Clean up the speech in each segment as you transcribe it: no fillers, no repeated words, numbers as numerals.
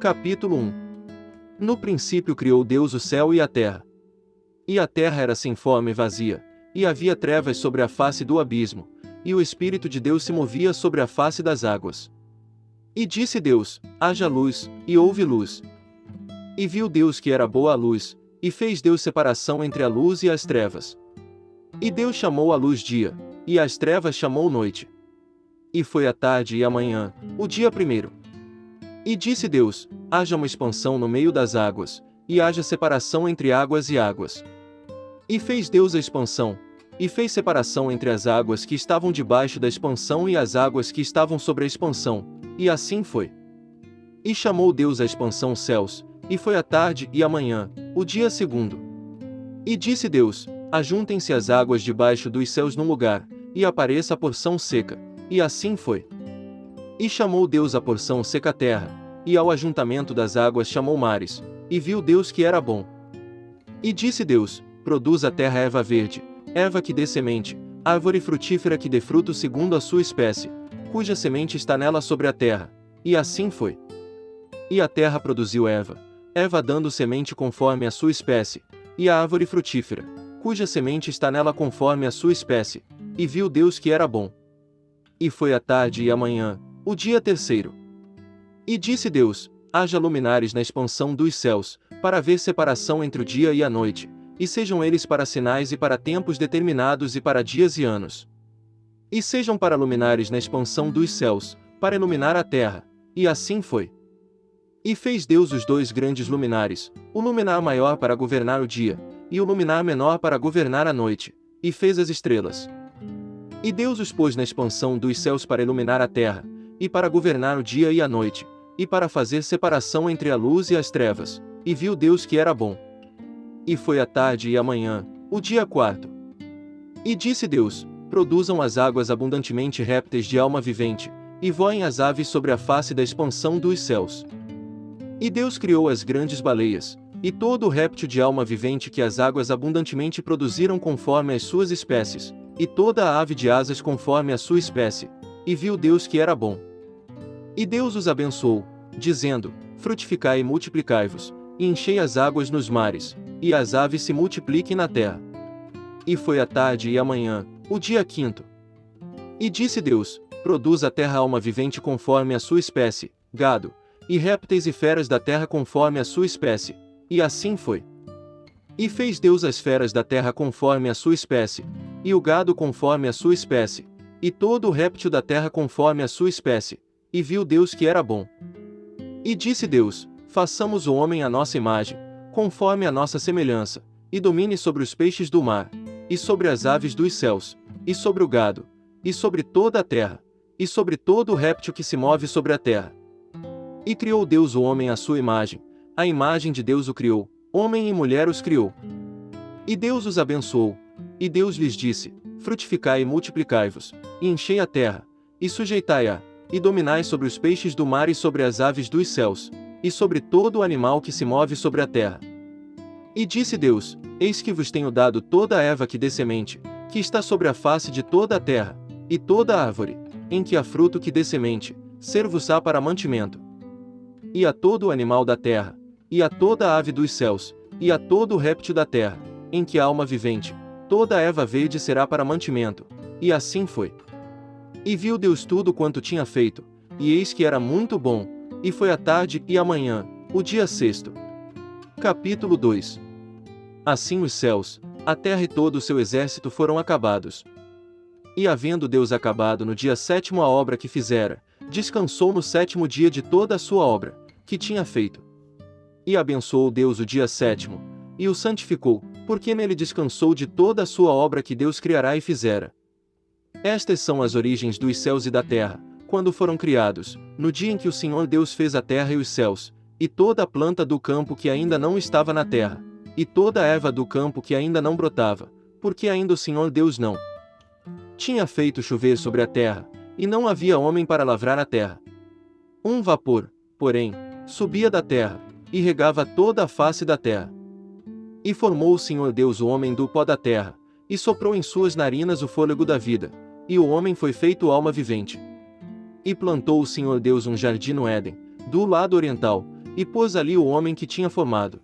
Capítulo 1. No princípio criou Deus o céu e a terra. E a terra era sem forma e vazia, e havia trevas sobre a face do abismo, e o Espírito de Deus se movia sobre a face das águas. E disse Deus: haja luz, e houve luz. E viu Deus que era boa a luz, e fez Deus separação entre a luz e as trevas. E Deus chamou a luz dia, e as trevas chamou noite. E foi a tarde e a manhã, o dia primeiro. E disse Deus: haja uma expansão no meio das águas, e haja separação entre águas e águas. E fez Deus a expansão, e fez separação entre as águas que estavam debaixo da expansão e as águas que estavam sobre a expansão, e assim foi. E chamou Deus a expansão céus, e foi a tarde e a manhã, o dia segundo. E disse Deus: ajuntem-se as águas debaixo dos céus num lugar, e apareça a porção seca, e assim foi. E chamou Deus a porção seca terra, e ao ajuntamento das águas chamou mares, e viu Deus que era bom. E disse Deus: produz a terra erva verde, erva que dê semente, árvore frutífera que dê fruto segundo a sua espécie, cuja semente está nela sobre a terra. E assim foi. E a terra produziu erva, erva dando semente conforme a sua espécie, e a árvore frutífera, cuja semente está nela conforme a sua espécie, e viu Deus que era bom. E foi a tarde e a manhã, o dia terceiro. E disse Deus: haja luminares na expansão dos céus, para haver separação entre o dia e a noite, e sejam eles para sinais e para tempos determinados e para dias e anos. E sejam para luminares na expansão dos céus, para iluminar a terra, e assim foi. E fez Deus os dois grandes luminares, o luminar maior para governar o dia, e o luminar menor para governar a noite, e fez as estrelas. E Deus os pôs na expansão dos céus para iluminar a terra, e para governar o dia e a noite, e para fazer separação entre a luz e as trevas, e viu Deus que era bom. E foi a tarde e a manhã, o dia quarto. E disse Deus: produzam as águas abundantemente répteis de alma vivente, e voem as aves sobre a face da expansão dos céus. E Deus criou as grandes baleias, e todo o réptil de alma vivente que as águas abundantemente produziram conforme as suas espécies, e toda a ave de asas conforme a sua espécie, e viu Deus que era bom. E Deus os abençoou, dizendo: frutificai e multiplicai-vos, e enchei as águas nos mares, e as aves se multipliquem na terra. E foi a tarde e a manhã, o dia quinto. E disse Deus: produz a terra alma vivente conforme a sua espécie, gado, e répteis e feras da terra conforme a sua espécie, e assim foi. E fez Deus as feras da terra conforme a sua espécie, e o gado conforme a sua espécie, e todo o réptil da terra conforme a sua espécie, e viu Deus que era bom. E disse Deus: façamos o homem à nossa imagem, conforme a nossa semelhança, e domine sobre os peixes do mar, e sobre as aves dos céus, e sobre o gado, e sobre toda a terra, e sobre todo o réptil que se move sobre a terra. E criou Deus o homem à sua imagem, a imagem de Deus o criou, homem e mulher os criou. E Deus os abençoou, e Deus lhes disse: frutificai e multiplicai-vos, e enchei a terra, e sujeitai-a, e dominai sobre os peixes do mar e sobre as aves dos céus, e sobre todo o animal que se move sobre a terra. E disse Deus: eis que vos tenho dado toda a erva que dê semente, que está sobre a face de toda a terra, e toda a árvore, em que há fruto que dê semente, ser-vos-á para mantimento. E a todo o animal da terra, e a toda a ave dos céus, e a todo o réptil da terra, em que há alma vivente, toda a erva verde será para mantimento. E assim foi. E viu Deus tudo quanto tinha feito, e eis que era muito bom, e foi a tarde e a manhã, o dia sexto. Capítulo 2. Assim os céus, a terra e todo o seu exército foram acabados. E havendo Deus acabado no dia sétimo a obra que fizera, descansou no sétimo dia de toda a sua obra, que tinha feito. E abençoou Deus o dia sétimo, e o santificou, porque nele descansou de toda a sua obra que Deus criará e fizera. Estas são as origens dos céus e da terra, quando foram criados, no dia em que o Senhor Deus fez a terra e os céus, e toda a planta do campo que ainda não estava na terra, e toda a erva do campo que ainda não brotava, porque ainda o Senhor Deus não tinha feito chover sobre a terra, e não havia homem para lavrar a terra. Um vapor, porém, subia da terra, e regava toda a face da terra. E formou o Senhor Deus o homem do pó da terra, e soprou em suas narinas o fôlego da vida, e o homem foi feito alma vivente. E plantou o Senhor Deus um jardim no Éden, do lado oriental, e pôs ali o homem que tinha formado.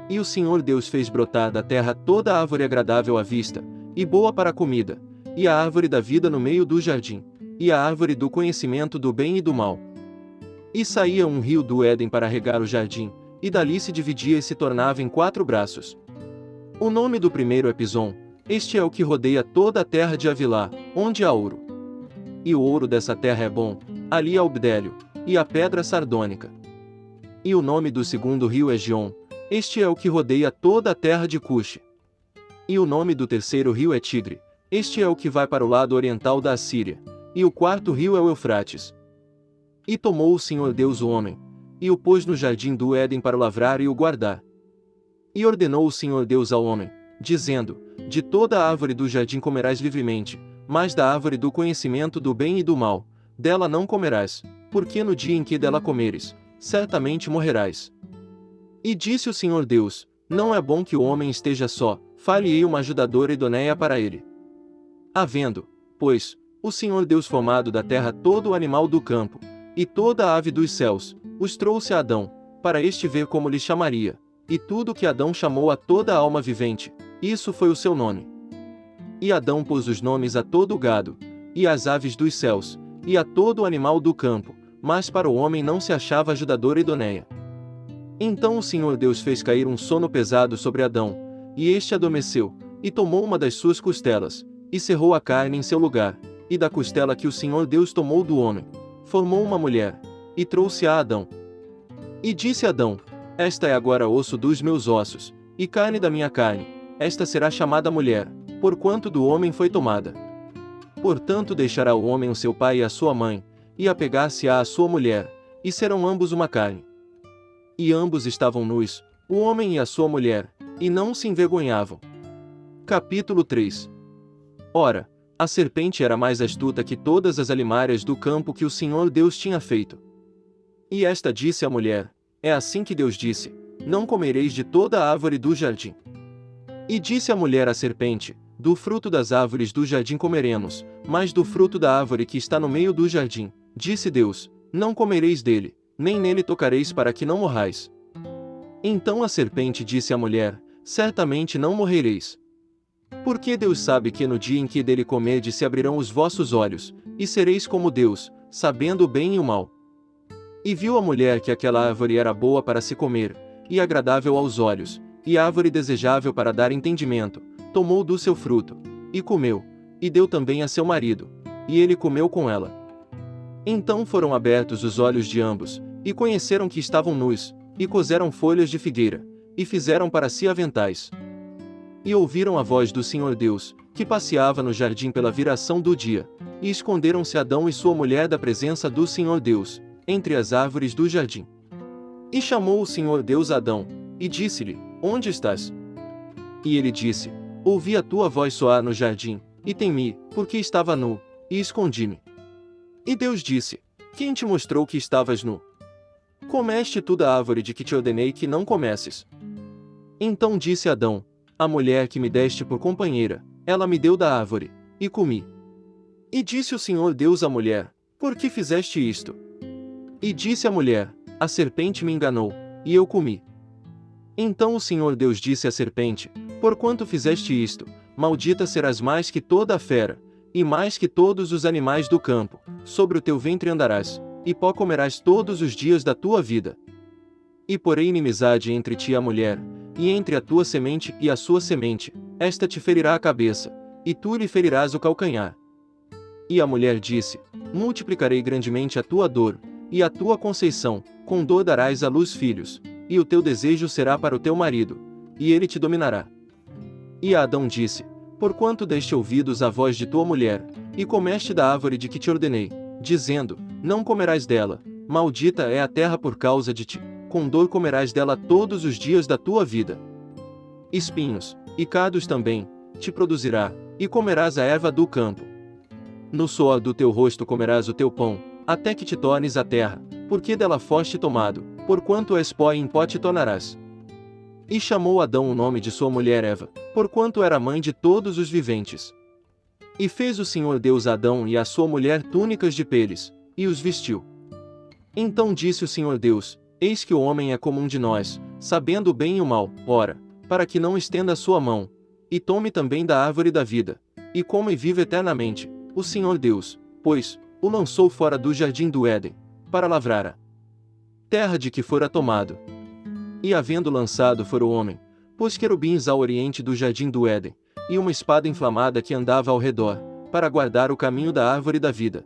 E o Senhor Deus fez brotar da terra toda a árvore agradável à vista, e boa para a comida, e a árvore da vida no meio do jardim, e a árvore do conhecimento do bem e do mal. E saía um rio do Éden para regar o jardim, e dali se dividia e se tornava em 4 braços. O nome do primeiro é Pison, este é o que rodeia toda a terra de Havilá, onde há ouro. E o ouro dessa terra é bom, ali há o bdélio, e a pedra sardônica. E o nome do segundo rio é Gion, este é o que rodeia toda a terra de Cuxi. E o nome do terceiro rio é Tigre, este é o que vai para o lado oriental da Assíria, e o quarto rio é o Eufrates. E tomou o Senhor Deus o homem, e o pôs no jardim do Éden para o lavrar e o guardar. E ordenou o Senhor Deus ao homem, dizendo: de toda a árvore do jardim comerás livremente, mas da árvore do conhecimento do bem e do mal, dela não comerás, porque no dia em que dela comeres, certamente morrerás. E disse o Senhor Deus: não é bom que o homem esteja só, far-lhe-ei uma ajudadora idoneia para ele. Havendo, pois, o Senhor Deus formado da terra todo o animal do campo, e toda a ave dos céus, os trouxe a Adão, para este ver como lhe chamaria, e tudo que Adão chamou a toda a alma vivente, isso foi o seu nome. E Adão pôs os nomes a todo o gado, e às aves dos céus, e a todo o animal do campo, mas para o homem não se achava ajudadora idoneia. Então o Senhor Deus fez cair um sono pesado sobre Adão, e este adormeceu, e tomou uma das suas costelas, e cerrou a carne em seu lugar, e da costela que o Senhor Deus tomou do homem, formou uma mulher, e trouxe a Adão. E disse Adão: esta é agora osso dos meus ossos, e carne da minha carne, esta será chamada mulher, porquanto do homem foi tomada. Portanto deixará o homem o seu pai e a sua mãe, e apegar-se-á à sua mulher, e serão ambos uma carne. E ambos estavam nus, o homem e a sua mulher, e não se envergonhavam. Capítulo 3. Ora, a serpente era mais astuta que todas as alimárias do campo que o Senhor Deus tinha feito. E esta disse à mulher: é assim que Deus disse: não comereis de toda a árvore do jardim. E disse a mulher à serpente: do fruto das árvores do jardim comeremos, mas do fruto da árvore que está no meio do jardim, disse Deus: não comereis dele, nem nele tocareis para que não morrais. Então a serpente disse à mulher: certamente não morrereis. Porque Deus sabe que no dia em que dele comerdes se abrirão os vossos olhos, e sereis como Deus, sabendo o bem e o mal. E viu a mulher que aquela árvore era boa para se comer, e agradável aos olhos, e árvore desejável para dar entendimento, tomou do seu fruto, e comeu, e deu também a seu marido, e ele comeu com ela. Então foram abertos os olhos de ambos, e conheceram que estavam nus, e coseram folhas de figueira, e fizeram para si aventais. E ouviram a voz do Senhor Deus, que passeava no jardim pela viração do dia, e esconderam-se Adão e sua mulher da presença do Senhor Deus, entre as árvores do jardim. E chamou o Senhor Deus Adão, e disse-lhe: onde estás? E ele disse: ouvi a tua voz soar no jardim, e temi, porque estava nu, e escondi-me. E Deus disse: quem te mostrou que estavas nu? Comeste tu da árvore de que te ordenei que não comesses? Então disse Adão: a mulher que me deste por companheira, ela me deu da árvore, e comi. E disse o Senhor Deus à mulher: por que fizeste isto? E disse a mulher: a serpente me enganou, e eu comi. Então o Senhor Deus disse à serpente: porquanto fizeste isto, maldita serás mais que toda a fera, e mais que todos os animais do campo, sobre o teu ventre andarás, e pó comerás todos os dias da tua vida. E porei inimizade entre ti e a mulher, e entre a tua semente e a sua semente, esta te ferirá a cabeça, e tu lhe ferirás o calcanhar. E a mulher disse: multiplicarei grandemente a tua dor, e a tua conceição, com dor darás à luz filhos, e o teu desejo será para o teu marido, e ele te dominará. E Adão disse: porquanto deste ouvidos à voz de tua mulher, e comeste da árvore de que te ordenei, dizendo: não comerás dela, maldita é a terra por causa de ti, com dor comerás dela todos os dias da tua vida. Espinhos, e cardos também, te produzirá, e comerás a erva do campo. No suor do teu rosto comerás o teu pão, até que te tornes a terra, porque dela foste tomado, porquanto és pó e em pó te tornarás. E chamou Adão o nome de sua mulher Eva, porquanto era mãe de todos os viventes. E fez o Senhor Deus a Adão e a sua mulher túnicas de peles, e os vestiu. Então disse o Senhor Deus: Eis que o homem é como um de nós, sabendo o bem e o mal. Ora, para que não estenda a sua mão, e tome também da árvore da vida, e coma e viva eternamente, o Senhor Deus, pois, o lançou fora do jardim do Éden, para lavrar a terra de que fora tomado. E havendo lançado fora o homem, pôs querubins ao oriente do jardim do Éden, e uma espada inflamada que andava ao redor, para guardar o caminho da árvore da vida.